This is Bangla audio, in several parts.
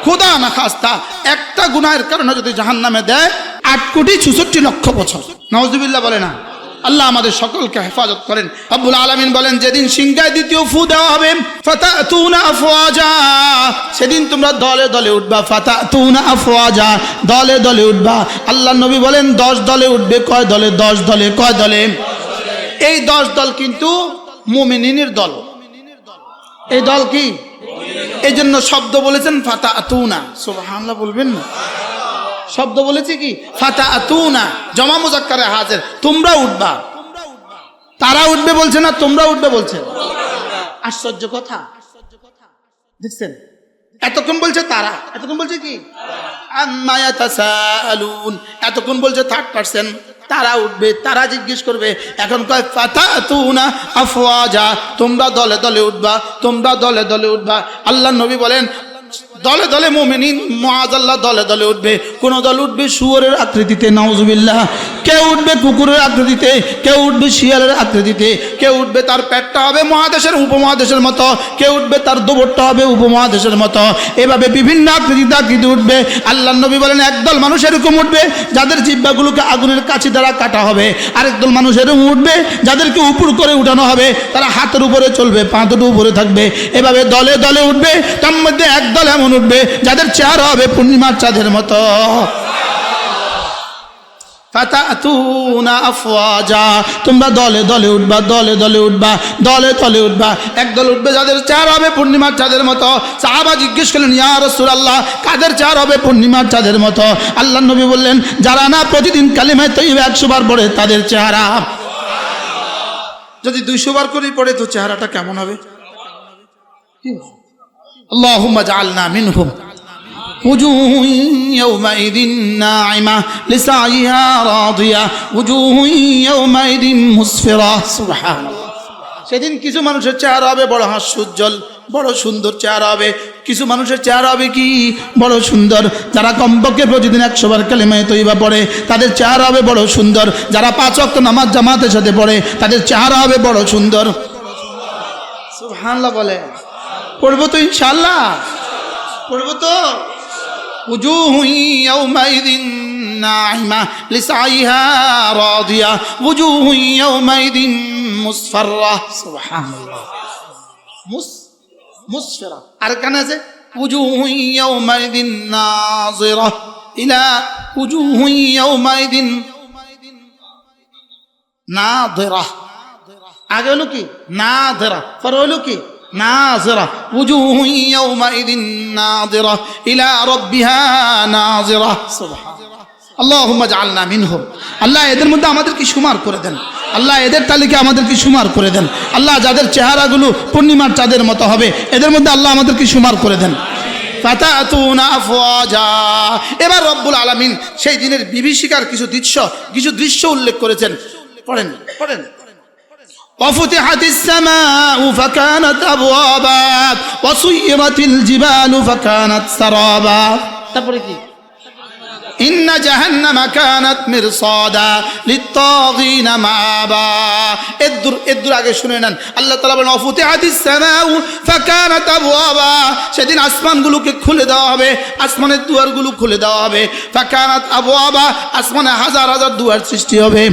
খোদা না খাস্তা একটা গুনাহের কারণে যদি জাহান্নামে দেয় 8,64,00,000 বছর। নাউজুবিল্লাহ বলে না। আল্লাহ আমাদের সকলকে হেফাজত করেন। রব্বুল আলামিন বলেন, যেদিন সিংহায় দ্বিতীয় ফু দেওয়া হবে, ফাতাতুনা আফওয়াজা, সেদিন তোমরা দলে দলে উঠবা। ফাতাতুনা আফওয়াজা, দলে দলে উঠবা। আল্লাহ নবী বলেন 10 দলে উঠবে। কয় দলে? 10 দলে। কয় দলে? এই 10 দল কিন্তু মুমিনিনের দল। এই দল কি? এই জন্য শব্দ বলেছেন ফাতাতুনা। সুবহানাল্লাহ বলবেন না? শব্দ বলেছে কি? ফাতাতুনা, জমা মুজাক্কারে হাজির। তোমরা উঠবা। তারা উঠবে বলছে না, তোমরা উঠবে বলছে। আশ্চর্য কথা দেখছেন? এতক্ষণ বলছে তারা, এতক্ষণ বলছে কি? আম্মা ইয়াতাসাআলুন, এতক্ষণ বলছে থার্ড পারসন। তারা উঠবে, তারা জিজ্ঞেস করবে। এখন কয় ফাতাতুনা আফওয়াজা, তোমরা দলে দলে উঠবা, তোমরা দলে দলে উঠবা। আল্লাহ নবী বলেন দলে দলে মুমিনিন মুআযাল্লাহ দলে দলে উঠবে। কোন দল উঠবে শুয়োরের আকৃতিতে, নাউজুবিল্লাহ। কেউ উঠবে কুকুরের আকৃতিতে, কেউ উঠবে শিয়ালের আকৃতিতে, কেউ উঠবে তার পেটটা হবে মহাদেশের উপমহাদেশের মতো, কেউ উঠবে তার দুবরটা হবে উপমহাদেশের মতো। এভাবে বিভিন্ন আকৃতি উঠবে। আল্লাহ নবী বলেন একদল মানুষ এরকম উঠবে যাদের জিহ্বাগুলোকে আগুনের কাছি দ্বারা কাটা হবে। আরেকদল মানুষ এরকম উঠবে যাদেরকে উপর করে উঠানো হবে। তারা হাতের উপরে চলবে, পা দুটো উপরে থাকবে। এভাবে দলে দলে উঠবে। তার মধ্যে একদল এমন উঠবে যাদের চেহারা হবে পূর্ণিমার চাঁদের মতো। ফাতাতুনা আফওয়াজা, তোমরা দলে দলে উঠবা, দলে দলে উঠবা, দলে দলে উঠবা। একদল উঠবে যাদের চেহারা হবে পূর্ণিমার চাঁদের মতো। সাহাবা জিজ্ঞেস করলেন, ইয়া রাসূলুল্লাহ, কাদের চেহারা হবে পূর্ণিমার চাঁদের মতো? আল্লাহ নবী বললেন, যারা না প্রতিদিন কালিমায়ে তাইয়্যিবা 100 বার পড়ে তাদের চেহারা। যদি 200 বার করে পড়ে তো চেহারাটা কেমন হবে? আল্লাহুম্মা জাআলনা মিনহুম। وجوه يومئذ ناعمة لسعيها راضية وجوه يومئذ مسفرة سبحان الله। সেদিন কিছু মানুষের চেহারা হবে বড় হাস্যোজ্জ্বল, বড় সুন্দর চেহারা হবে। কিছু মানুষের চেহারা হবে কি? বড় সুন্দর। যারা কমপক্ষে প্রতিদিন 100 বার কালিমায়ে তাইয়্যিবা পড়ে তাদের চেহারা হবে বড় সুন্দর। যারা 5 ওয়াক্ত নামাজ জামাতের সাথে পড়ে তাদের চেহারা হবে বড় সুন্দর। সুবহানাল্লাহ বলে। পড়বো তো ইনশাআল্লাহ, পড়বো তো। وجوه يومئذ ناعمة لسعيها راضية وجوه يومئذ مسفرة سبحان الله مسفرة أركان هذا وجوه يومئذ ناظرة إلى وجوه يومئذ ناظرة أقولوا كي ناظرة فرولوا كي ناظرة وجوه يومئذ ناظرة إلى ربها ناظرة سبحان الله اللهم اجعلنا منهم। আল্লাহ এদের মধ্যে আমাদেরকে শুমার করে দেন। আল্লাহ এদের তালিকা আমাদেরকে শুমার করে দেন। আল্লাহ যাদের চেহারাগুলো পূর্ণিমার চাঁদের মতো হবে এদের মধ্যে আল্লাহ আমাদেরকে শুমার করে দেন। ফাতাতুনা আফওয়াজা। এবার রব্বুল আলামিন সেই দিনের বিভীষিকার কিছু দৃশ্য উল্লেখ করেছেন। পড়েন পড়েন। وفتحت السماء فكانت أبوابا وسيرت الجبال فكانت سرابا তারপরে কি? إن جهنم كانت مرصادا للطاغين مآبا। এদুর আগে শুনে নেন। আল্লাহ তাআলা বলেন وفتحت السماء فكانت أبوابا, সেদিন আসমানগুলোকে খুলে দেওয়া হবে, আসমানের দুয়ারগুলো খুলে দেওয়া হবে। فكانت أبوابا, আসমানে হাজার হাজার দুয়ার সৃষ্টি হবে।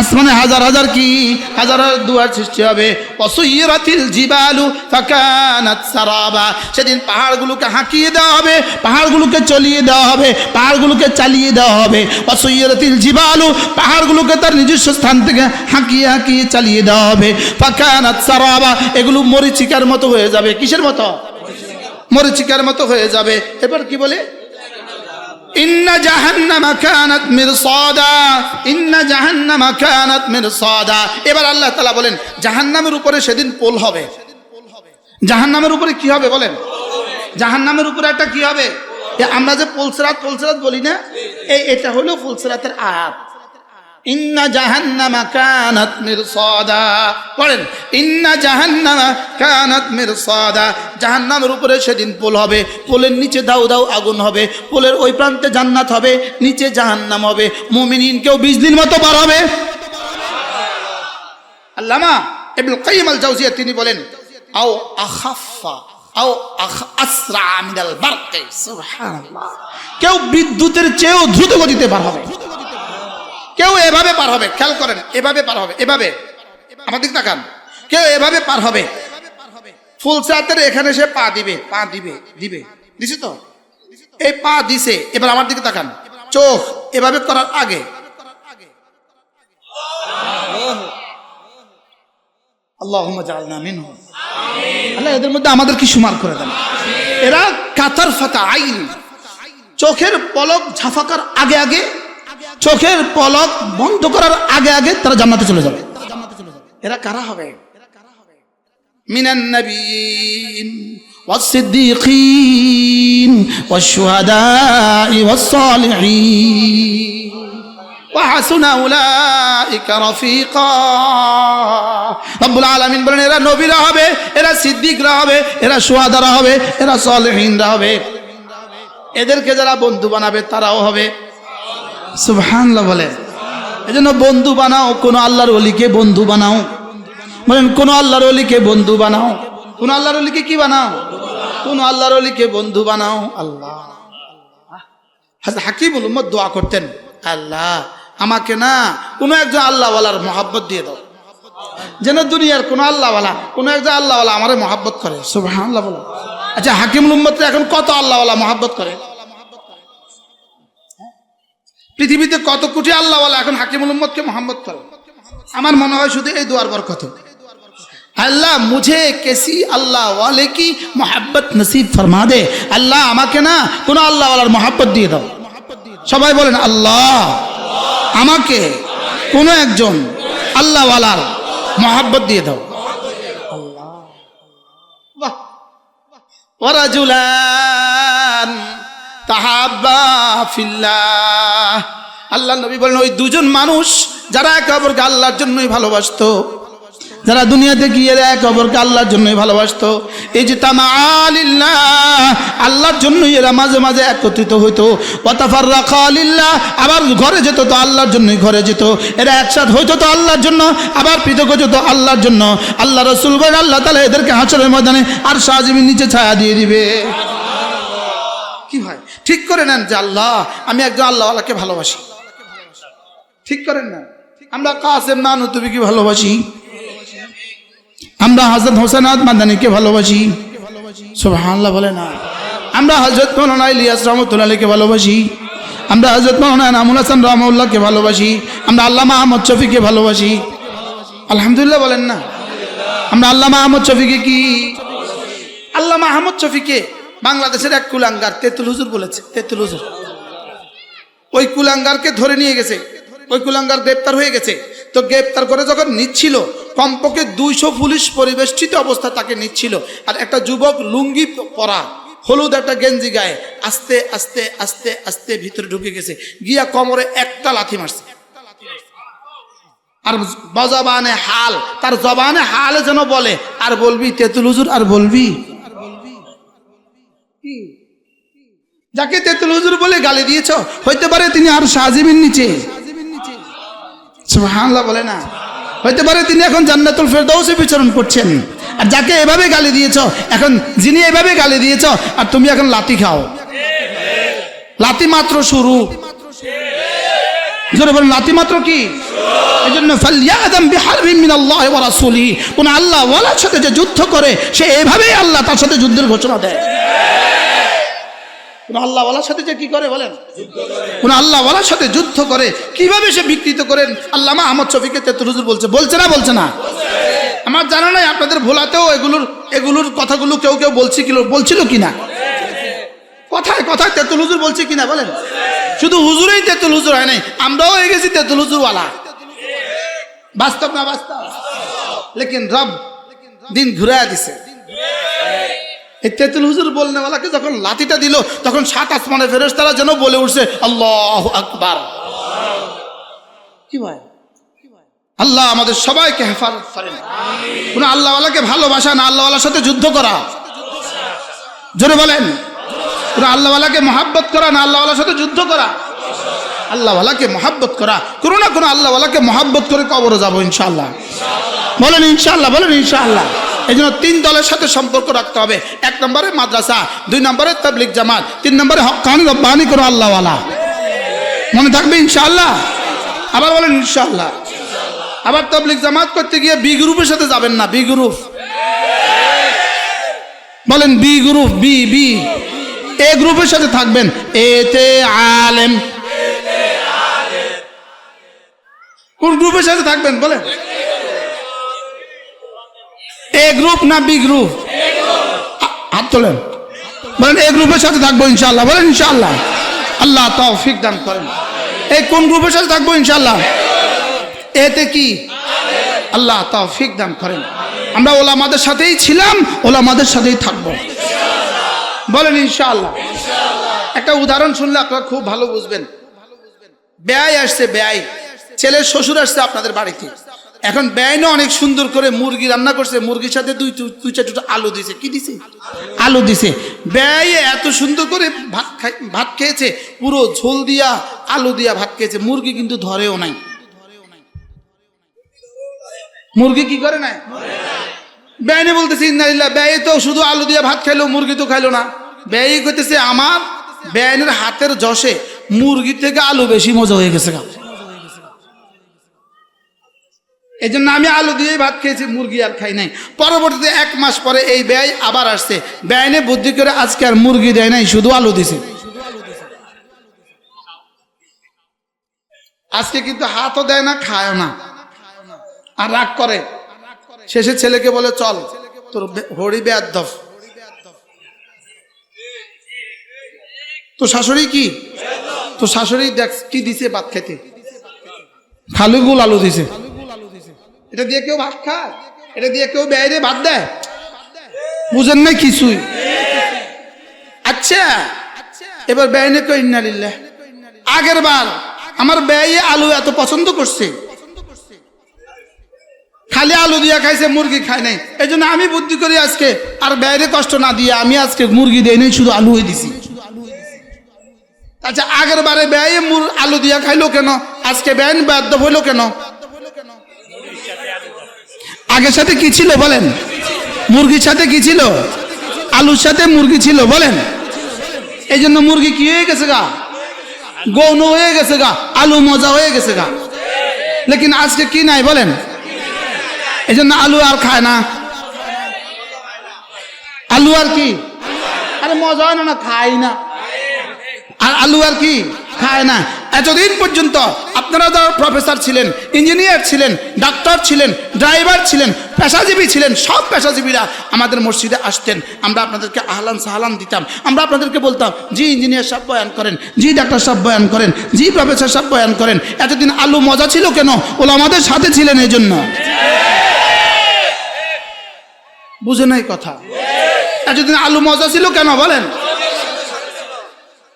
আসমানে হাজার হাজার কি? হাজার হাজার দুয়ার সৃষ্টি হবে। ওয়াসুইরাতিল জিবালু ফাকানাত সারাবা, সেদিন পাহাড়গুলোকে হাঁকিয়ে দেওয়া হবে, পাহাড়গুলোকে চলিয়ে দেওয়া হবে, পাহাড়গুলোকে চালিয়ে দেওয়া হবে। ওয়াসুইরাতিল জিবালু, পাহাড়গুলোকে তার নিজস্ব স্থান থেকে হাঁকিয়ে হাঁকিয়ে চালিয়ে দেওয়া হবে। ফাকানাত সারাবা, এগুলো মরিচিকার মতো হয়ে যাবে। কিসের মতো? মরিচিকার মতো হয়ে যাবে। এবার কি বলে? ইন্না জাহান্নামা কানাত মিরসাদা, ইন্না জাহান্নামা কানাত মিরসাদা। এবার আল্লাহ তাআলা বলেন জাহান্নামের উপরে সেদিন পোল হবে। জাহান্নামের উপরে কি হবে বলেন? জাহান্নামের উপরে একটা কি হবে? আমরা যে পুলসিরাত বলি না, এটা হলো পুলসিরাতের আয়াত। ইন্না জাহান্নামা কানাত মিরসাদা। পড়েন ইন্না জাহান্নামা কানাত মিরসাদা। জাহান্নামের উপরে সেদিন পোল হবে, পোলের নিচে দাউ দাউ আগুন হবে, পোলের ওই প্রান্তে জান্নাত হবে, নিচে জাহান্নাম হবে। মুমিনিন কেউ বিজলির মতো পার হবে। আল্লামা ইবনুল কাইয়িম আল জাওজিয়া তিনি বলেন আও আখাফা আও আসরা মিনাল বারকি, সুবহানাল্লাহ। কেউ বিদ্যুতের চেয়েও দ্রুত গতিতে পার হবে, কেউ এভাবে পার হবে, খেয়াল করেন, এভাবে পার হবে, এভাবে, আমার দিকে তাকান, কেউ এভাবে পার হবে, ফুলসাতের এখানে সে পা দিবে, পা দিবে, দিবে, দিছে তো, এই পা দিছে, এবার আমার দিকে তাকান, চোখ এভাবে করার আগে আল্লাহুম্মা জাআলনা মিনহুম, আল্লাহ এদের মধ্যে আমাদের কি সুমার করে দেন। এরা কাতার ফাতা আইন, চোখের পলক ঝাফাকার আগে আগে, চোখের পলক বন্ধ করার আগে আগে তারা জান্নাতে চলে যাবে। এরা কারা হবে? মিনান নাবিয়িন ওয়াস সিদ্দিকিন ওয়াশ শুহাদাই ওয়াস সালিহিন ওয়া হাসুনা উলাইকা রাফিকা। রব্বুল আলামিন বলেন এরা নবীরা হবে, এরা সিদ্দিকরা হবে, এরা শুহাদারা হবে, এরা সালিহিনরা হবে। এদেরকে যারা বন্ধু বানাবে তারাও হবে, সুবহানাল্লাহ বলে। এজন্য বন্ধু বানাও, কোন আল্লাহর ওলিকে বন্ধু বানাও, বলেন কোন আল্লাহর ওলিকে বন্ধু বানাও, কোন আল্লাহর ওলিকে কি বানাও, কোন আল্লাহর ওলিকে বন্ধু বানাও। আল্লাহ হযরত হাকিমুল উম্মত দোয়া করতেন, আল্লাহ আমাকে না কোন একজন আল্লাহওয়ালার মহব্বত দিয়ে দাও, যেন দুনিয়ার কোন আল্লাহওয়ালা, কোন একজন আল্লাহওয়ালা আমারে মহব্বত করে, সুবহানাল্লাহ বলে। আচ্ছা হাকিমুল উম্মত এখন কত আল্লাহওয়ালা মহব্বত করে? পৃথিবীতে কত কোটি আল্লাহওয়ালা এখন হাকিমুল উম্মতকে মহব্বত করে? আমার মনে হয় শুধু এই দুয়ার বরকত। আল্লাহ মুঝে কেসি আল্লাহ ওয়ালে কি মোহাব্বত নসিব ফরমা দে, আল্লাহ আমাকে না কোন আল্লাহওয়ালার মহব্বত দিয়ে দাও। সবাই বলেন আল্লাহ আমাকে কোন একজন আল্লাহওয়ালার মহব্বত দিয়ে দাও। বাহ। ওয়ারাজুলান তাহাব্বা ফিল্লাহ, আল্লাহ নবী বলেন ওই দুজন মানুষ যারা একে অপরকে আল্লাহর জন্যই ভালোবাসতো, যারা দুনিয়াতে গিয়ে একে অপরকে আল্লাহর জন্যই ভালোবাসতো, এই যে তামালিল্লাহ আল্লাহর জন্যই এরা মাঝে মাঝে একত্রিত হইতো, ওয়াতাফাররাকা লিল্লাহ আবার ঘরে যেত তো আল্লাহর জন্যই ঘরে যেত, এরা একসাথে হইতো তো আল্লাহর জন্য, আবার পৃথক হইতো তো আল্লাহর জন্য। আল্লাহ রাসূল বলেন আল্লাহ তাআলা এদেরকে হাশরের ময়দানে আরশ আজিমের নিচে ছায়া দিয়ে দিবে। কি হয় ঠিক করে নেন যে আল্লাহ আমি একজন আল্লাহওয়ালাকে ভালোবাসি, ঠিক করেন না। আমরা কাসেম নানুতুবিকে ভালোবাসি, আমরা হযরত হোসেন আদ মাদানীকে ভালোবাসি, সুবহানাল্লাহ বলে না। আমরা হযরত মাওলানা ইলিয়াস রহমাতুল্লাহ আলাইহিকে ভালোবাসি, আমরা হযরত মাওলানা নামুল হাসান রাহমাহুল্লাহকে ভালোবাসি, আমরা আল্লামা আহমদ শফিকে ভালোবাসি, আলহামদুলিল্লাহ বলেন না। আমরা আল্লামা আহমদ শফিকে কি, আল্লামা আহমদ শফিকে বাংলাদেশের এক কুলাঙ্গার তেতুল হুজুর বলেছে, তেতুল হুজুর ওই কুলাঙ্গারকে ধরে নিয়ে গেছে, ওই কুলাঙ্গার গ্রেপ্তার হয়ে গেছে, তো গ্রেপ্তার করে যখন নিচ্ছিল কমপক্ষে 200 পুলিশ পরিবেষ্টিত অবস্থা তাকে নিচ্ছিল, আর একটা যুবক লুঙ্গি পরা হলুদ একটা গেঞ্জি গায়ে আস্তে আস্তে আস্তে আস্তে ভিতরে ঢুকে গেছে, গিয়া কোমরে একটা লাথি মারছে, আর বজবানে হাল, তার জবানে হালে যেন বলে আর বলবি তেতুল হুজুর, আর বলবি যাকে তেতুল হুজুর বলে গালি দিয়েছ হইতে পারে তিনি আর সাজিমের নিচে, সুবহানাল্লাহ বলে না, হইতে পারে তিনি এখন জান্নাতুল ফেরদাউসে বিচরণ করছেন। আর যাকে এভাবে গালি দিয়েছ, এখন যিনি এভাবে গালি দিয়েছ আর তুমি এখন লাঠি খাও, লাঠি মাত্র শুরু, জোরে বলেন লাঠি মাত্র কি। এজন্য ফালইয়াযাম বিহারবিন মিনাল্লাহি ওয়া রাসূলিহি, কোন আল্লাহ ওয়ালার সাথে যে যুদ্ধ করে সে এভাবেই আল্লাহ তার সাথে যুদ্ধের ঘোষণা দেয়। কোন আল্লাহওয়ালার সাথে যে কি করে বলেন, কোন আল্লাহওয়ালার সাথে যুদ্ধ করে কিভাবে সে বিকৃত করেন। আল্লামা আহমদ শফিকে তেতুল হুজুর বলছে, বলছে না বলছে না, আমার জানা নাই আপনাদের ভোলাতেও এগুলোর কথাগুলো কেউ কেউ বলছিল কিনা, কথায় কথায় তেতুল হুজুর বলছে কিনা বলেন। শুধু হুজুরেই তেতুল হুজুর হয় নাই, আমরাও হয়ে গেছি তেতুল হুজুরওয়ালা, বাস্তব না বাস্তব, লেকিন রব দিন ঘুরাইয়া দিছে। এই তেতুল হুজুর বলনেওয়ালাকে যখন লাঠিটা দিল তখন 7 আসমানের ফেরেশতারা যেন বলে উঠছে আল্লাহু আকবার। কি ভাই, আল্লাহ আমাদের সবাইকে হেফাজত করেন। কোন আল্লাহওয়ালাকে ভালোবাসা না আল্লাহওয়ালার সাথে যুদ্ধ করা, জোরে বলেন। কোন আল্লাহওয়ালাকে মহাব্বত করা না আল্লাহওয়ালার সাথে যুদ্ধ করা, আল্লাহওয়ালাকে মহাব্বত করা। কোনো না কোনো আল্লাহওয়ালাকে মহাব্বত করে কবরে যাবো ইনশাআল্লাহ, বলেন ইনশাআল্লাহ, বলেন ইনশাআল্লাহ। এই জন্য 3 দলের সাথে সম্পর্ক রাখতে হবে। 1 নম্বরে মাদ্রাসা, 2 নম্বরে তাবলীগ জামাত, 3 নম্বরে হক্কানি রব্বানি করে আল্লাহওয়ালা। মনে থাকবে ইনশাআল্লাহ? আবার বলেন ইনশাআল্লাহ। আবার তাবলীগ জামাত করতে গিয়ে বি গ্রুপের সাথে যাবেন না, বি গ্রুপ বলেন, B group, B B A গ্রুপের সাথে থাকবেন। এতে আলেম, কোন গ্রুপের সাথে থাকবেন বলেন? এ গ্রুপ না বি গ্রুপ? হাত তোলেন, বলেন এ গ্রুপের সাথে থাকবো ইনশাআল্লাহ। বলেন ইনশাআল্লাহ। আল্লাহ তৌফিক দান করেন। এই কোন গ্রুপের সাথে থাকবো ইনশাআল্লাহ? এতে কি? আল্লাহ তৌফিক দান করেন। আমরা ওলামাদের সাথেই ছিলাম, ওলামাদের সাথেই থাকবো। বলেন ইনশাআল্লাহ। একটা উদাহরণ শুনলে আপনারা খুব ভালো বুঝবেন। ব্যয় আসছে, ব্যয় ছেলের শ্বশুর আসছে আপনাদের বাড়িতে। এখন ব্যয় না অনেক সুন্দর করে মুরগি রান্না করছে, মুরগির সাথে দুই চারটা আলু দিছে। কি দিছে? আলু দিছে। ব্যয় এত সুন্দর করে ভাত খেয়েছে, পুরো ঝোল দিয়া আলু দিয়া ভাত খেয়েছে। মুরগি কিন্তু ধরেও নাই। মুরগি কি করে নাই? ব্যয় বলতেছে ইন্নালিল্লাহ, ব্যয় তো শুধু আলু দিয়া ভাত খাইলো, মুরগি তো খাইলো না। ব্যয় করতেছে আমার ব্যয়ের হাতের যশে মুরগি থেকে আলু বেশি মজা হয়ে গেছে। এই জন্য আমি আলু দিয়ে ভাত খেয়েছি, মুরগি আর খাই নাই। পরবর্তীতে 1 মাস পরে এই ব্যয় আবার আসছে। ব্যয়নে বুদ্ধি করে আজকে আর মুরগি দেয় নাই, শুধু আলু দিছে। আজকে কিন্তু হাতও দেয় না, খায়ও না, আর রাগ করে। শেষে ছেলেকে বলে চল তোর হরি বেয়াদ্দফ। তো শাশুড়ি কি? তো শাশুড়ি দেখ কি দিছে ভাত খেতে, খালি গুল আলু দিছে। এটা দিয়ে কেউ ভাত খায়? এটা দিয়ে কেউ ব্যয় ভাত দেয়? বুঝেন না কিছুই। আচ্ছা এবার ব্যয় নে কই ইন্নালিল্লাহ। আগের বার আমার ব্যয়ে আলু এত পছন্দ করছে, খালি আলু দিয়া খাইছে, মুরগি খায় নাই। এই জন্য আমি বুদ্ধি করি আজকে আর ব্যয়ে কষ্ট না দিয়ে আমি আজকে মুরগি দেই নাই, শুধু আলু হয়ে দিছি। আচ্ছা আগের বারে ব্যয়ে আলু দিয়া খাইলো কেন, আজকে ব্যয় বাধ্য হইলো কেন? আগের সাথে কি ছিল বলেন? মুরগির সাথে কি ছিল? আলুর সাথে মুরগি ছিল। বলেন এই জন্য মুরগি কি হয়ে গেছে গা? গৌণ হয়ে গেছে গা, আলু মজা হয়ে গেছে গা। লেকিন আজকে কি নাই বলেন? এই জন্য আলু আর খায় না। আলু আর কি? আরে মজা হয় না, খাই না। আর আলু আর কি? খায় না। এতদিন পর্যন্ত আপনারা যারা প্রফেসর ছিলেন, ইঞ্জিনিয়ার ছিলেন, ডাক্তার ছিলেন, ড্রাইভার ছিলেন, পেশাজীবী ছিলেন, সব পেশাজীবীরা আমাদের মসজিদে আসতেন। আমরা আপনাদেরকে আহলান সাহলান দিতাম। আমরা আপনাদেরকে বলতাম জি ইঞ্জিনিয়ার সাহেব বয়ান করেন, জি ডাক্তার সাহেব বয়ান করেন, জি প্রফেসর সাহেব বয়ান করেন। এতদিন আলু মজা ছিল কেন? ওলামাদের সাথে ছিলেন এই জন্য। বুঝে নাই কথা? এতদিন আলু মজা ছিল কেন বলেন?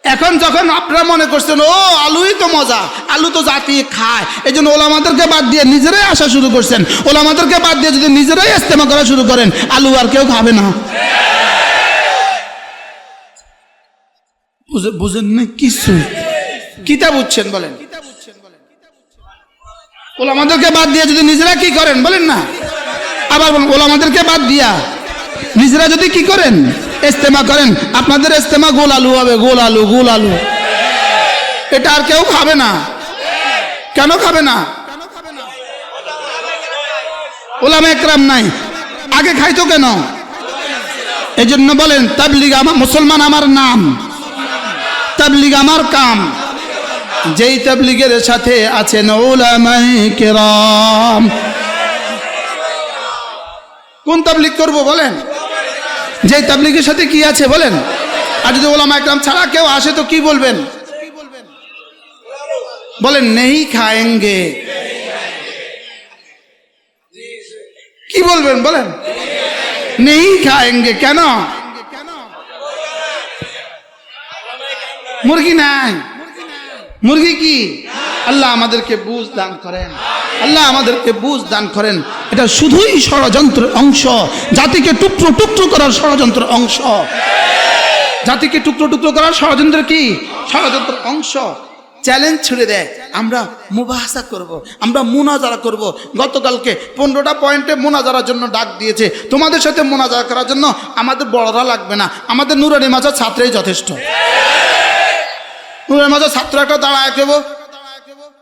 এখন যখন আপনারা মনে করছেন ও আলুই তো মজা, আলু তো জাতি খায়, এই জন্য ওলামাদেরকে বাদ দিয়ে নিজেরাই আসা শুরু করছেন। ওলামাদেরকে বাদ দিয়ে যদি নিজেরাই ইস্তেমা করা শুরু করেন, আলু আর কেউ খাবে না। বুঝেন না কিছু? কিতা বুঝছেন বলেন? ওলামাদেরকে বাদ দিয়ে যদি নিজেরা কি করেন বলেন না? আবার বলেন ওলামাদেরকে বাদ দিয়া নিজেরা যদি কি করেন? ইস্তেমা করেন। আপনাদের ইস্তেমা গোল আলু হবে, গোল আলু, গোল আলু। এটা আর কেউ খাবে না। কেন খাবে না? ওলামা একরাম নাই। আগে খাইতো কেন? এই জন্য বলেন তাবলীগ আমার, মুসলমান আমার নাম, তাবলীগ আমার কাম। যেই তাবলীগের সাথে আছেন উলামায়ে কেরাম। কোন তাবলীগ করব বলেন? যে তাবলীগের সাথে কি আছে বলেন? আর যদি ওলামা একরাম ছাড়া কেউ আসে তো কি বলবেন? বলেন নেই খায়েঙ্গে। কি বলবেন বলেন? নেই খায়েঙ্গে। কেন? মুরগি নাই। মুরগি কি? আল্লাহ আমাদেরকে বুঝ দান করেন, আল্লাহ আমাদেরকে বুঝ দান করেন। এটা শুধুই ষড়যন্ত্রের অংশ, জাতিকে টুকরো টুকরো করার ষড়যন্ত্রের অংশ। জাতিকে টুকরো টুকরো করার ষড়যন্ত্র কি? ষড়যন্ত্রের অংশ। চ্যালেঞ্জ ছুড়ে দেয়, আমরা মুবাহাসা করব, আমরা মুনাজারা করব। গতকালকে 15টা পয়েন্টে মুনাজারার জন্য ডাক দিয়েছে। তোমাদের সাথে মুনাজারা করার জন্য আমাদের বড়রা লাগবে না, আমাদের নুরানি মাজার ছাত্রই যথেষ্ট। নুরানি মাজার ছাত্র একটা দাঁড়ায় কেব,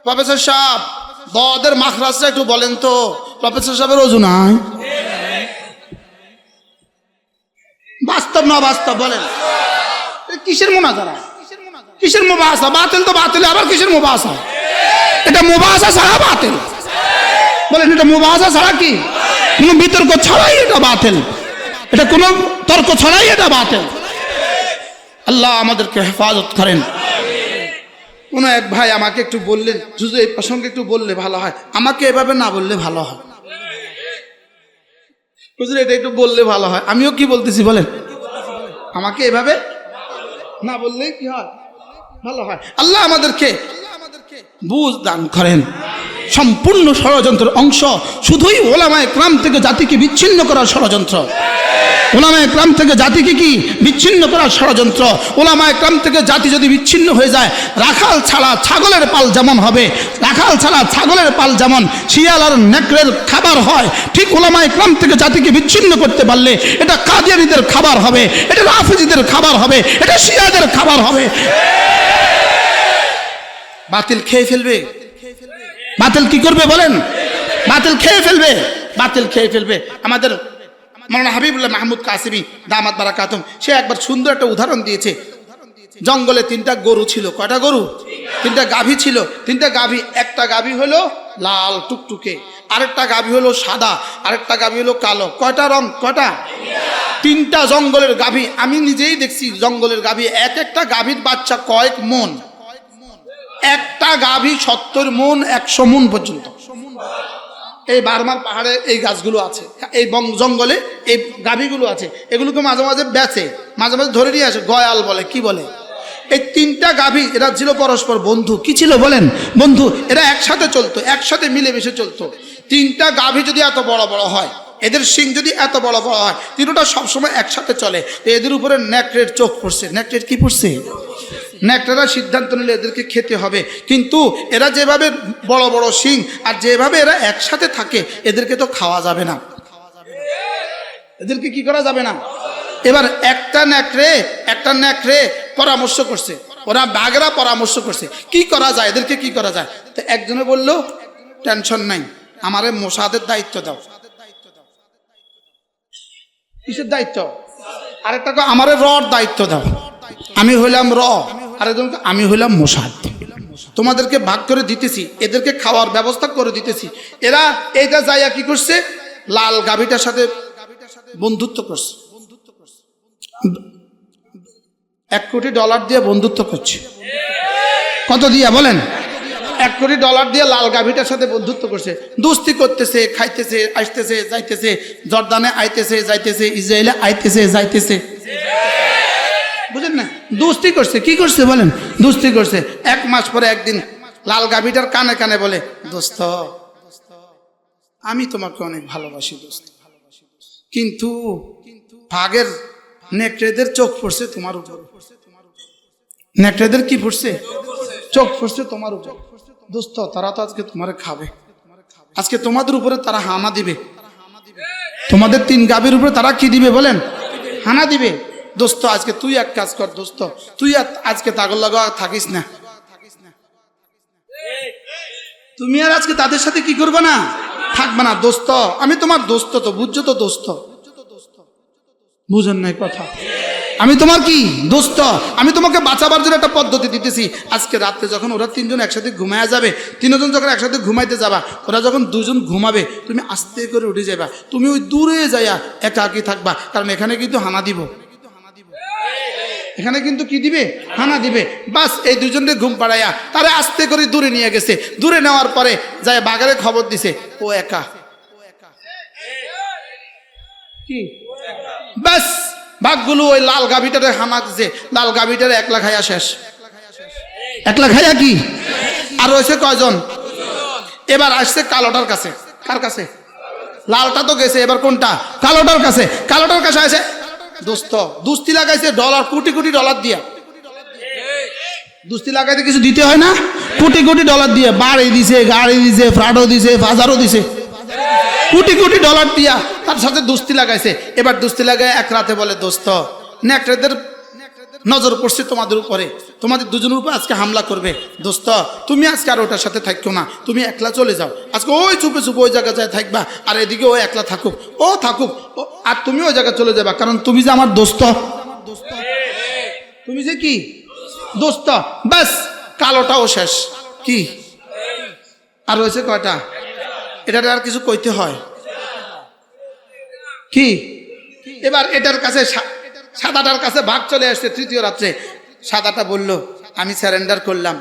প্রফেসর সাহেব দদের মাখরাজটা একটু বলেন তো। প্রফেসর সাহেবের ওজু নাই, বাস্তব না বাস্তব বলেন? কিসের মুনাজারা, কিসের মুবাহাসা? বাতিল তো বাতিল, আবার কিসের মুবাহাসা? এটা মুবাহাসা ছাড়া বাতিল। বলেন এটা মুবাহাসা ছাড়া কি? কোনো বিতর্ক ছাড়াই এটা বাতিল, এটা কোনো তর্ক ছাড়াই এটা বাতিল। আল্লাহ আমাদেরকে হেফাজত করেন। কোন এক ভাই আমাকে একটু বললেন, যদি এই প্রসঙ্গে একটু বললে ভালো হয়, আমাকে এভাবে না বললে ভালো হয়। হুজুর এটা একটু বললে ভালো হয়। আমিও কি বলতেছি বলেন, আমাকে এভাবে না বললে কি হয়, ভালো হয়। আল্লাহ আমাদেরকে বুঝ দান করেন। সম্পূর্ণ ষড়যন্ত্রের অংশ শুধুই ওলামায়ে কেরাম থেকে জাতিকে বিচ্ছিন্ন করার ষড়যন্ত্র। ওলামায়ে কেরাম থেকে জাতিকে কি বিচ্ছিন্ন করার ষড়যন্ত্র। ওলামায়ে কেরাম থেকে জাতি যদি বিচ্ছিন্ন হয়ে যায়, রাখাল ছাড়া ছাগলের পাল যেমন হবে, রাখাল ছাড়া ছাগলের পাল যেমন শিয়াল আর নেকড়ের খাবার হয়, ঠিক ওলামায়ে কেরাম থেকে জাতিকে বিচ্ছিন্ন করতে পারলে এটা কাদিয়ানীদের খাবার হবে, এটা রাফিজিদের খাবার হবে, এটা শিয়াদের খাবার হবে। বাতিল খেয়ে ফেলবে। বাতিল কি করবে বলেন? বাতিল খেয়ে ফেলবে, বাতিল খেয়ে ফেলবে। আমাদের মাওলানা হাবিবুল্লাহ মাহমুদ কাসিমি দামাত বারাকাতুম, সে একবার সুন্দর একটা উদাহরণ দিয়েছে। জঙ্গলে 3টা গরু ছিল। কয়টা গরু? 3টা গাভী ছিল। 3টা গাভী, একটা গাভী হলো লাল টুকটুকে, আরেকটা গাভী হলো সাদা, আরেকটা গাভী হলো কালো। কয়টা রং? কয়টা? 3টা জঙ্গলের গাভী। আমি নিজেই দেখছি জঙ্গলের গাভী, এক একটা গাভীর বাচ্চা কয়েক মন। একটা গাভী 70 মন 100 মন পর্যন্ত। এই বারমার পাহাড়ে এই গাছগুলো আছে, এই জঙ্গলে এই গাভীগুলো আছে। এগুলোকে মাঝে মাঝে বেচে, মাঝে মাঝে ধরে নিয়ে আসে, গয়াল বলে, কি বলে। এই 3টা গাভী এরা ছিল পরস্পর বন্ধু। কি ছিল বলেন? বন্ধু। এরা একসাথে চলতো, একসাথে মিলেমিশে চলতো। 3টা গাভী যদি এত বড় বড় হয়, এদের শিং যদি এত বড় বড় হয়, 3টা সবসময় একসাথে চলে। তো এদের উপরে নেকড়ের চোখ পড়ছে। নেকড়ের কি পড়ছে? নেকড়েরা সিদ্ধান্ত নিলে এদেরকে খেতে হবে। কিন্তু এরা যেভাবে বড় বড় শিং আর যেভাবে এরা একসাথে থাকে, এদেরকে তো খাওয়া যাবে না, এদেরকে কি করা যাবে না। এবার একটা নেকড়ে পরামর্শ করছে, ওরা বাঘেরা পরামর্শ করছে কি করা যায়, এদেরকে কি করা যায়। তো একজনে বলল, টেনশন নাই, আমারে মোসাদের দায়িত্ব দাও। কিসের দায়িত্ব? আরেকটা আমারে রর দায়িত্ব দাও। আমি হইলাম র, আরেকজনকে আমি হইলাম মোসাদ। তোমাদেরকে ভাগ করে দিতেছি, এদেরকে খাওয়ার ব্যবস্থা করে দিতেছি। এরা এইটা যাইয়া কি করছে, লাল গাভীটার সাথে বন্ধুত্ব করছে। $1 কোটি দিয়ে বন্ধুত্ব করছে। কত দিয়া বলেন? $1 কোটি দিয়ে লাল গাভীটার সাথে বন্ধুত্ব করছে। দোস্তি করতেছে, খাইতেছে, আসতেছে, যাইতেছে, জর্দানে আইতেছে, যাইতেছে, ইসরায়েলে আইতেছে, যাইতেছে। বুঝেন না? দোস্তি করছে। কি করছে বলেন? দোস্তি করছে। 1 মাস পরে একদিন লাল গাভীটার কানে কানে বলে, দোস্ত আমি তোমাকে অনেক ভালোবাসি দোস্ত, কিন্তু ভাগের নেকড়েদের চোখ পড়ছে তোমার উপর। নেকড়েদের কি পড়ছে? চোখ পড়ছে তোমার উপর। দোস্ত তারা তো আজকে তোমারে খাবে, আজকে তোমাদের উপরে তারা হানা দিবে। তোমাদের 3 গাভীর উপরে তারা কি দিবে বলেন? হানা দিবে। দোস্ত আজকে তুই এক কাজ কর, দোস্ত তুই আজকে তাগর লাগা থাকিস না, তুমি আর আজকে তাদের সাথে কি করবে না, থাকবে না। দোস্ত আমি তোমার দোস্ত, তো বুঝছো তো দোস্ত? বুঝেন নাই কথা? আমি তোমার কি দোস্ত, আমি তোমাকে বাঁচাবার জন্য একটা পদ্ধতি দিতেছি। আজকে রাত্রে যখন ওরা 3 জন একসাথে ঘুমায়া যাবে, 3 জন যখন একসাথে ঘুমাইতে যাবা, ওরা যখন 2 জন ঘুমাবে, তুমি আস্তে করে উঠে যাবা। তুমি ওই দূরে যাইয়া একাকি থাকবা, কারণ এখানে কিন্তু হানা দিব, এখানে কিন্তু কি দিবে, হানা দিবে। বাস এই 2 জনকে ঘুম পাড়াইয়া তারা আস্তে করে দূরে নিয়ে গেছে। দূরে নেওয়ার পরে যায় বাগারে খবর দিছে, ও একা। কি বাস বাঘগুলো ওই লাল গাভীটারে হানা দিছে, লাল গাভীটারে 1 লাখ খাইয়া শেষ। 1 লাখ খাইয়া কি আর রয়েছে কয়জন? এবার আসছে কালোটার কাছে। কার কাছে? লালটা তো গেছে, এবার কোনটা? কালোটার কাছে। কালোটার কাছে আসে, দোস্ত দুস্তি লাগাইছে $, কোটি কোটি ডলার দিয়া। দুস্তি লাগাইতে কিছু দিতে হয় না? কোটি কোটি ডলার দিয়ে বাড়ি দিছে, গাড়ি দিছে, ফ্রাডও দিছে, বাজারও দিছে, কোটি কোটি ডলার দিয়া তার সাথে দুস্তি লাগাইছে। এবার দুস্তি লাগায় এক রাতে বলে, দোস্ত নেকড়েদের নজর পড়ছে তোমাদের উপরে, তোমাদের দুজনের উপর আজকে হামলা করবে, দোস্ত তুমি আজকে আর ওটার সাথে থাকো না, তুমি একলা চলে যাও, আজকে ওই চুপে চুপে ওই জায়গায় যায় থাকবা, আর এদিকে ও একলা থাকুক, ও থাকুক, আর তুমি ওই জায়গায় চলে যাবা, কারণ তুমি যে আমার দোস্ত, তুমি যে কি দোস্ত। ব্যাস, কালোটাও শেষ। কি আর রয়েছে কয়টা? এটা আর কিছু কইতে হয় কি? এবার এটার কাছে সাদাটার কাছে ভাগ চলে আসছে তৃতীয় রাত্রে। সাদাটা বলল, আমি স্যারেন্ডার করলাম,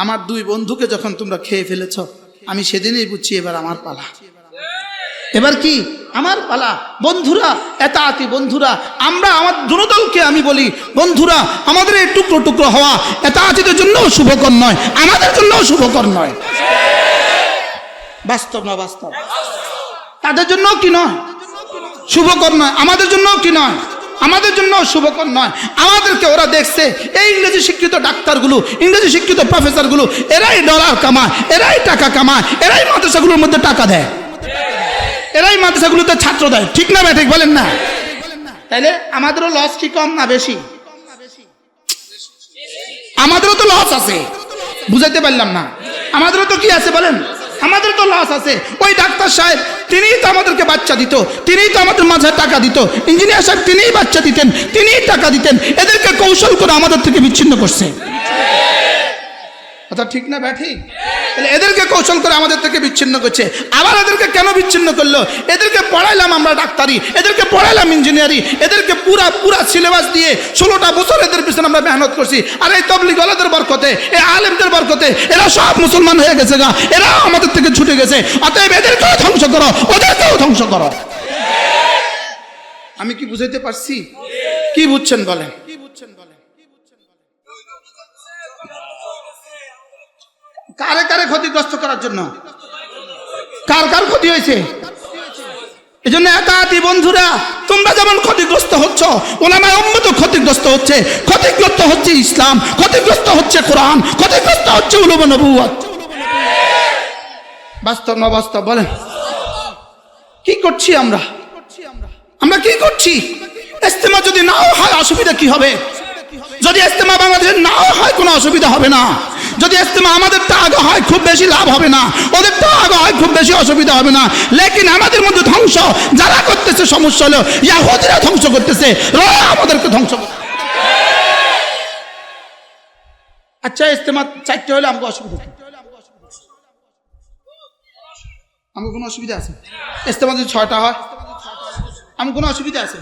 আমার দুই বন্ধুকে যখন তোমরা খেয়ে ফেলেছ, আমি সেদিনই বুঝছি এবার আমার পালা। এবার কি আমার পালা। বন্ধুরা, এতাআতি বন্ধুরা, আমরা আমার দুদলকে আমি বলি, বন্ধুরা আমাদের এই টুকরো টুকরো হওয়া এতাআতিদের জন্য শুভকর নয়, আমাদের জন্য শুভকর নয়। বাস্তব না বাস্তব? তাদের জন্য কি নয় শুভকর নয়, আমাদের জন্য কি নয়, আমাদের জন্য শুভকর নয়। আমাদেরকে ওরা দেখছে, এই ইংরেজি শিক্ষিত ডাক্তারগুলো, ইংরেজি শিক্ষিত প্রফেসরগুলো, এরাই ডলার কামায়, এরাই টাকা কামায়, এরাই মাদ্রাসাগুলোর মধ্যে টাকা দেয়, এরাই মাদ্রাসাগুলোতে ছাত্র দেয়, ঠিক না ঠিক বলেন না? তাইলে আমাদেরও লস কি কম না বেশি? আমাদেরও তো লস আছে, বুঝাইতে পারলাম না। আমাদেরও তো কি আছে বলেন? আমাদের তো লস আছে। ওই ডাক্তার সাহেব তিনিই তো আমাদেরকে বাচ্চা দিত, তিনিই তো আমাদের মাঝে টাকা দিত, ইঞ্জিনিয়ার সাহেব তিনিই বাচ্চা দিতেন, তিনিই টাকা দিতেন, এদেরকে কৌশল করে আমাদের থেকে বিচ্ছিন্ন করছে। কথা ঠিক না ঠিক? তাহলে এদেরকে কৌশল করে আমাদের থেকে বিচ্ছিন্ন করছে। আবার এদেরকে কেন বিচ্ছিন্ন করলো? এদেরকে পড়াইলাম আমরা ডাক্তারি, এদেরকে পড়াইলাম ইঞ্জিনিয়ারিং, এদেরকে পুরা সিলেবাস দিয়ে 16টা বছর এদের পিছনে আমরা মেহনত করছি। আর এই তবলিগ ওয়ালাদের বরকতে, এই আলেমদের বরকতে এরা সব মুসলমান হয়ে গেছে গা, এরা আমাদের থেকে ছুটে গেছে। অতএব এদেরকেও ধ্বংস করো, ওদেরকেও ধ্বংস করো। আমি কি বুঝাইতে পারছি? কি বুঝছেন বলেন? কারে কারে ক্ষতিগ্রস্ত করার জন্য? কার কার ক্ষতি হয়েছে? এই জন্য এতাআতি বন্ধুরা, তোমরা যেমন ক্ষতিগ্রস্ত হচ্ছ, উলামায়ে উম্মত ক্ষতিগ্রস্ত হচ্ছে। ক্ষতিগ্রস্ত হচ্ছে ইসলাম, ক্ষতিগ্রস্ত হচ্ছে কোরআন, ক্ষতিগ্রস্ত হচ্ছে উলুমে নবুওয়াত। বাস্তব না বাস্তব বলেন? কি করছি আমরা? আমরা কি করছি? ইজতেমা যদি নাও হয় অসুবিধা কি হবে? যদি ইজতেমা বাংলাদেশের নাও হয় কোনো অসুবিধা হবে না। যদি ইজতেমা আমাদের তা আগে হয় খুব বেশি লাভ হবে না, ওদের তা আগে হয় খুব বেশি অসুবিধা হবে না। লেকিন আমাদের মধ্যে ধ্বংস যারা করতেছে, সমস্যা হলো ইহুদিরা ধ্বংস করতেছে, আমাদেরকে ধ্বংস করতেছে। আচ্ছা, ইজতেমা 4টে হলে আমাকে অসুবিধা কি? আমার কোনো অসুবিধা আছে? ইজতেমা যদি 6টা হয় আমার কোনো অসুবিধা আছে?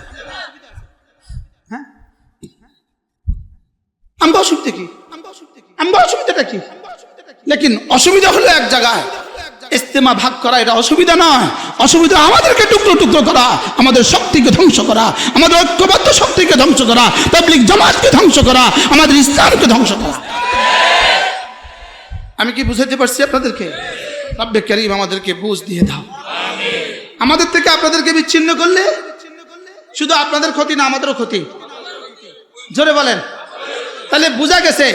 হ্যাঁ, আমার অসুবিধা কি? আমার অসুবিধাটা কি? লেকিন অসুবিধা হলো এক জায়গায়, ইজতেমা ভাগ করা এটা অসুবিধা নয়। অসুবিধা আমাদেরকে টুকরো টুকরো করা, আমাদের শক্তিকে ধ্বংস করা, আমাদের ঐক্যবদ্ধ শক্তিকে ধ্বংস করা, তাবলীগ জামাতকে ধ্বংস করা, আমাদের ইসলামকে ধ্বংস করা। আমি কি বুঝাইতে পারছি আপনাদেরকে? রব্বে কারীম আমাদেরকে বুঝ দিয়ে দাও। আমাদের থেকে আপনাদেরকে বিচ্ছিন্ন করলে শুধু আপনাদের ক্ষতি না, আমাদেরও ক্ষতি। জোরে বলেন। তাহলে বুঝা গেছে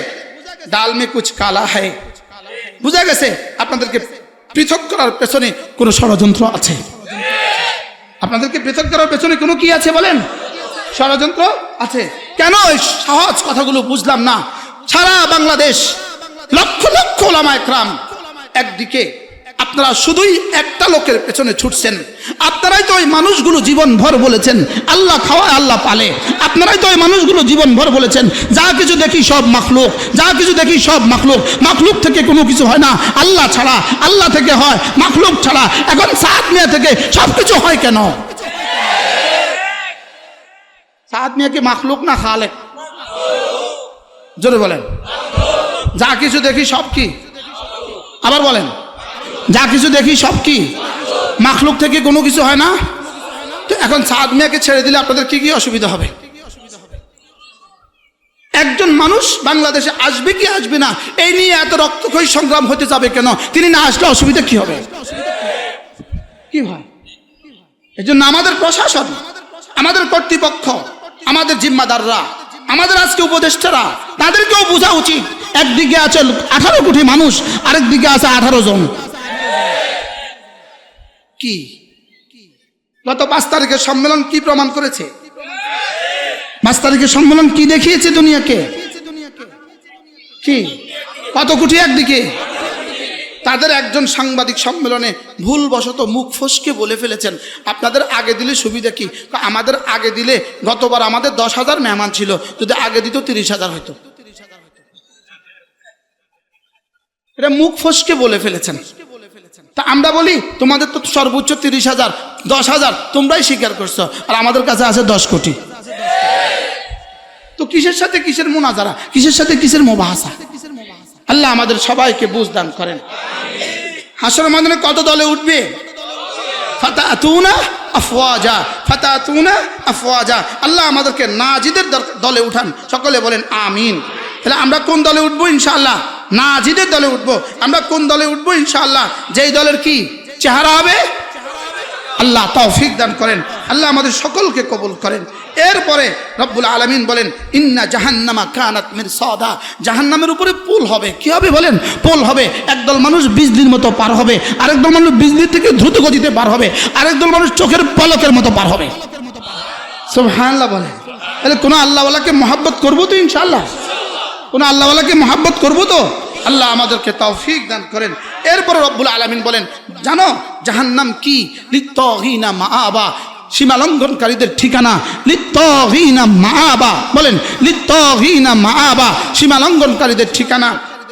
ডাল মে কুছ কালা হ্যায়, বুঝা গেছে আপনাদেরকে পৃথক করার পেছনে কোনো ষড়যন্ত্র আছে। আপনাদেরকে পৃথক করার পেছনে কোনো কি আছে বলেন? ষড়যন্ত্র আছে। কেন এই সহজ কথাগুলো বুঝলাম না? সারা বাংলাদেশ লক্ষ লক্ষ উলামায়ে কেরাম একদিকে, আপনারা শুধুই একটা লোকের পেছনে ছুটছেন। আপনারাই তো ওই মানুষগুলো জীবন ভর বলেছেন আল্লাহ খাওয়ায় আল্লাহ পালে। আপনারাই তো ওই মানুষগুলো জীবন ভর বলেছেন যা কিছু দেখি সব মাখলুক, যা কিছু দেখি সব মাখলুক, মাখলুক থেকে কোনো কিছু হয় না, আল্লাহ ছাড়া, আল্লাহ থেকে হয় মাখলুক ছাড়া। এখন সাদ মিয়া থেকে সব কিছু হয় কেন? সাদ মিয়া কি মাখলুক না খালেক? জোরে বলেন। যা কিছু দেখি সব কি? আবার বলেন। যা কিছু দেখি সব কি? মাখলুক থেকে কোনো কিছু হয় না। তো এখন সাদ মিয়াকে ছেড়ে দিলে আপনাদের কি কি অসুবিধা হবে? একজন মানুষ বাংলাদেশে আসবে কি আসবে না এই নিয়ে এত রক্তক্ষয়ী সংগ্রাম হতে যাবে কেন? তিনি না আসলে অসুবিধা কি হবে? কি হয়? এই জন্য আমাদের প্রশাসন, আমাদের কর্তৃপক্ষ, আমাদের জিম্মাদাররা আমাদের আজকে উপদেষ্টারা, তাদেরকেও বোঝা উচিত। একদিকে আছে 18 কোটি মানুষ, আরেক দিকে আছে 18 জন। কি গত 5 তারিখের সম্মেলন কি প্রমাণ করেছে? 5 তারিখের সম্মেলন কি দেখিয়েছে দুনিয়াকে? কি কত কোটি একদিকে? তাদের একজন সাংবাদিক সম্মেলনে ভুলবশত মুখ ফসকে বলে ফেলেছেন, আপনাদের আগে দিলে সুবিধা কি? আমাদের আগে দিলে, গতবার আমাদের 10,000 মেহমান ছিল, যদি আগে দিত 30,000 হইতো। এটা মুখ ফসকে বলে ফেলেছেন। তা আমরা বলি তোমাদের তো সর্বোচ্চ 30,000, 10,000 তোমরাই স্বীকার করছো, আর আমাদের কাছে আছে 10 কোটি। তো কিসের সাথে কিসের মুনাজারা, কিসের সাথে কিসের মুবাহাসা? আল্লাহ আমাদের সবাইকে বুঝ দান করেন। হাসরের ময়দানে কত দলে উঠবে? ফাতাতুনা আফওয়াজা, ফাতাতুনা আফওয়াজা। আল্লাহ আমাদেরকে নাজিদের দলে উঠান, সকলে বলেন আমিন। তাহলে আমরা কোন দলে উঠবো? ইনশাআল্লাহ নাজিদের দলে উঠবো। আমরা কোন দলে উঠবো? ইনশাআল্লাহ যেই দলের কি চেহারা হবে। আল্লাহ তৌফিক দান করেন, আল্লাহ আমাদের সকলকে কবুল করেন। এরপরে রব্বুল আলামিন বলেন ইন্না জাহান্নামা কানাত মিরসাদা, জাহান্নামের উপরে পুল হবে। কি হবে বলেন? পুল হবে। একদল মানুষ বিজলির মতো পার হবে, আরেকদল মানুষ বিজলির থেকে দ্রুত গতিতে পার হবে, আরেকদল মানুষ চোখের পলকের মতো পার হবে। সুবহানাল্লাহ বলে। তাহলে কোন আল্লাহওয়ালাকে মহব্বত করবো তো ইনশাআল্লাহ? কোন আল্লাহওয়ালাকে মহব্বত করবো তো? আল্লাহ আমাদেরকে তৌফিক দান করেন। এরপরে রব্বুল আলামিন বলেন, জানো জাহান্নাম কি? লিত্তাগিনা মাআবা, সীমালঙ্ঘনকারীদের ঠিকানা। লিত্তাগিনা মাআবা, বলেন লিত্তাগিনা মাআবা, সীমালঙ্ঘনকারীদের ঠিকানা।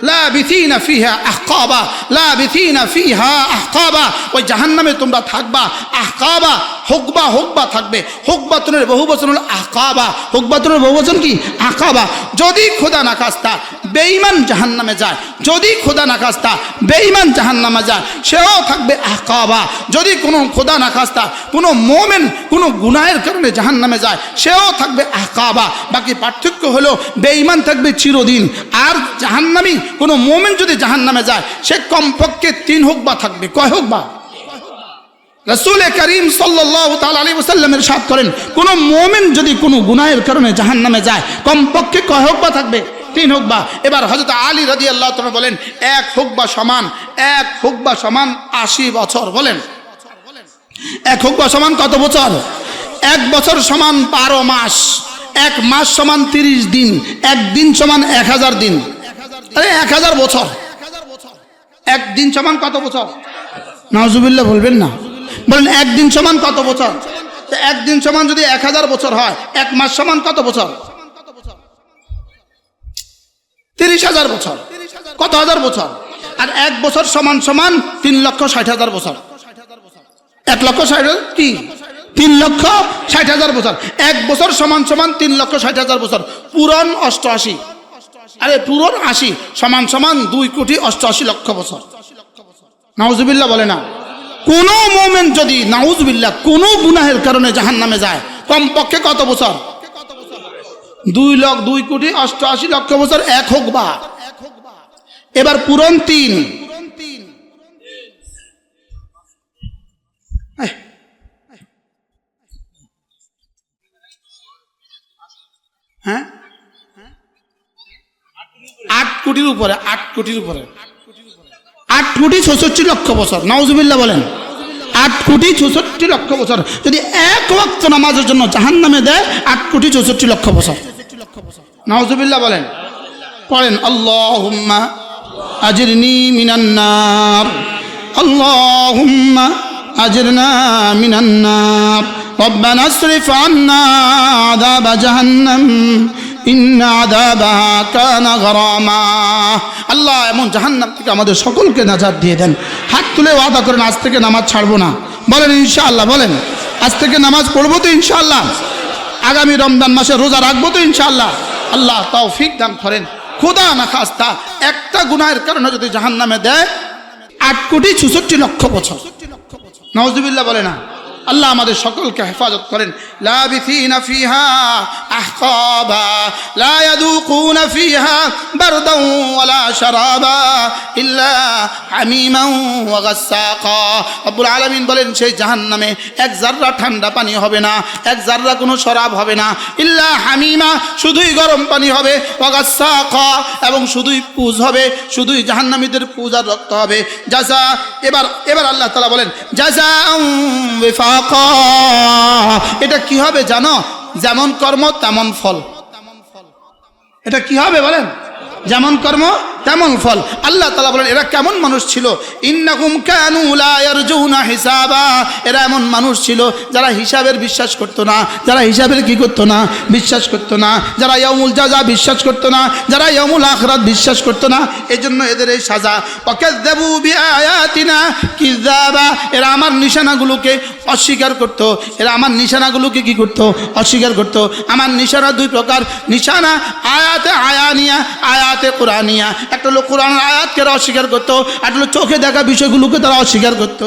লাবিথিনা ফিহা আহকাবা, লাবিথিনা ফিহা আহকাবা, ওই জাহান্নামে তোমরা থাকবা। আহকাবা হুকবা, হুকবা থাকবে। হুকবাতুনের বহুবচন হলো আহকাবা, হুকবাতুনের বহুবচন কি? আহকাবা। যদি খোদা না খাস্তা বেঈমান জাহান্নামে যায়, যদি খোদা না খাস্তা বেঈমান জাহান্নামে যায়, সেও থাকবে আহকাবা। যদি কোনো খোদা না খাস্তা কোনো মোমেন কোনো গুনাহের কারণে জাহান্নামে যায়, সেও থাকবে আহকাবা। বাকি পার্থক্য হলো বেঈমান থাকবে চিরদিন, আর জাহান্নামী কোনো মোমেন যদি জাহান্নামে যায়, সে কমপক্ষে 3 হুকবা থাকবে। কয় হুকবা? রাসূল করিম সাল্লাল্লাহু তাআলা আলাইহি ওয়াসাল্লাম ইরশাদ করেন, কোন মুমিন যদি কোনো গুনাহের কারণে জাহান্নামে যায়, কমপক্ষে কয় হুকবা থাকবে? 3 হুকবা। এবার হযরত আলী রাদিয়াল্লাহু তাআলা বলেন, 1 হুকবা সমান 80 বছর। বলেন 1 হুকবা সমান কত বছর? 1 বছর সমান 12 মাস, 1 মাস সমান 30 দিন, 1 দিন সমান 1000 দিন, আরে 1000 বছর। 1 দিন সমান কত বছর? নাউজুবিল্লাহ বলবেন না, বলেন 1 দিন সমান কত বছর? 1 দিন সমান যদি 1000 বছর হয়, 1 মাস সমান কত বছর? 30,000 বছর। কত হাজার বছর? আর 1 বছর সমান সমান 3,60,000 বছর। 1,60,000 কি? 3,60,000 বছর। 1 বছর সমান সমান 3,60,000 বছর। পূরণ 88, আরে পূরণ 80 সমান সমান 2,88,00,000 বছর। নাউজুবিল্লাহ বলে না। কোন মুমিন যদি নাউজুবিল্লাহ কোন গুনাহের কারণে জাহান্নামে যায়, কমপক্ষে কত বছর? 2,88,00,000 বছর। 1 হুকবা। এবার পূরণ 3। হ্যাঁ 8 কোটির উপরে, 8 কোটির উপরে, 8,64,00,000 বছর। নাউজুবিল্লাহ বলেন। 8,64,00,000 বছর যদি 1 ওয়াক্ত নামাজের জন্য জাহান্নামে দেয়, 8,64,00,000 বছর। নাউজুবিল্লাহ বলেন। পড়েন আল্লাহুম্মা আজিরনি মিনান নার, আল্লাহুম্মা আজিরনা মিনান নার, রব্বানা আসরিফ আন্না আযাবা জাহান্নাম ইন্না আযাবাহা কানা গরামা। আল্লাহ এমন জাহান্নাম থেকে আমাদের সকলকে নাজাত দিয়ে দেন। হাত তুলে ওয়াদা করেন আজ থেকে নামাজ ছাড়বো না। বলেন ইনশাআল্লাহ। বলেন আজ থেকে নামাজ পড়বো তো ইনশাআল্লাহ। আগামী রমজান মাসে রোজা রাখবো তো ইনশাআল্লাহ। আল্লাহ তৌফিক দান করেন। খোদা না খাস্তা একটা গুনাহের কারণে যদি জাহান্নামে দেয়, 8,64,00,000 বছর। নাউজুবিল্লাহ বলে না। আল্লাহ আমাদের সকলকে হেফাজত করেন। লাবিথিনা ফিহা আহকাবা লা ইয়াদুকুনা ফিহা বারদান ওয়ালা শারাবা ইল্লা হামিমান ওয়া গাসসাকা। রব্বুল আলামিন বলেন সেই জাহান্নামে এক জাররা ঠান্ডা পানি হবে না, এক জাররা কোনো শরাব হবে না, ইল্লা হামিমা শুধুই গরম পানি হবে, ওয়া গাসসাকা এবং শুধুই পুজ হবে, শুধুই জাহান্নামীদের পুজ আর রক্ত হবে। জাযা এবার আল্লাহ তাআলা বলেন জাযাআন ওয়াফাকা। এটা কি হবে জানো? যেমন কর্ম তেমন ফল। এটা কি হবে বলেন? যেমন কর্ম তেমন ফল। আল্লাহ তাআলা বলেন এরা কেমন মানুষ ছিল? ইন্নাকুম কানু লা ইয়ারজুনা হিসাবা। এরা এমন মানুষ ছিল যারা হিসাবের বিশ্বাস করতো না, যারা হিসাবের কি করতো না? বিশ্বাস করতো না, যারা ইয়াউমুল জাযা বিশ্বাস করতো না, যারা ইয়াউমুল আখিরাত বিশ্বাস করতো না। এজন্য এদের এই সাজা। ওয়াকাযযাবু বিআয়াতিনা কিযাবা। এরা আমার নিশানাগুলোকে অস্বীকার করত। এরা আমার নিশানাগুলোকে কি করত? অস্বীকার করত। আমার নিশানা দুই প্রকার, নিশানা আয়াতে আয়ানিয়া, আয়াতে কোরআনিয়া। একটা হলো কোরআনের আয়াতকে অস্বীকার করতো, একটা হলো চোখে দেখা বিষয়গুলোকে তারা অস্বীকার করতো।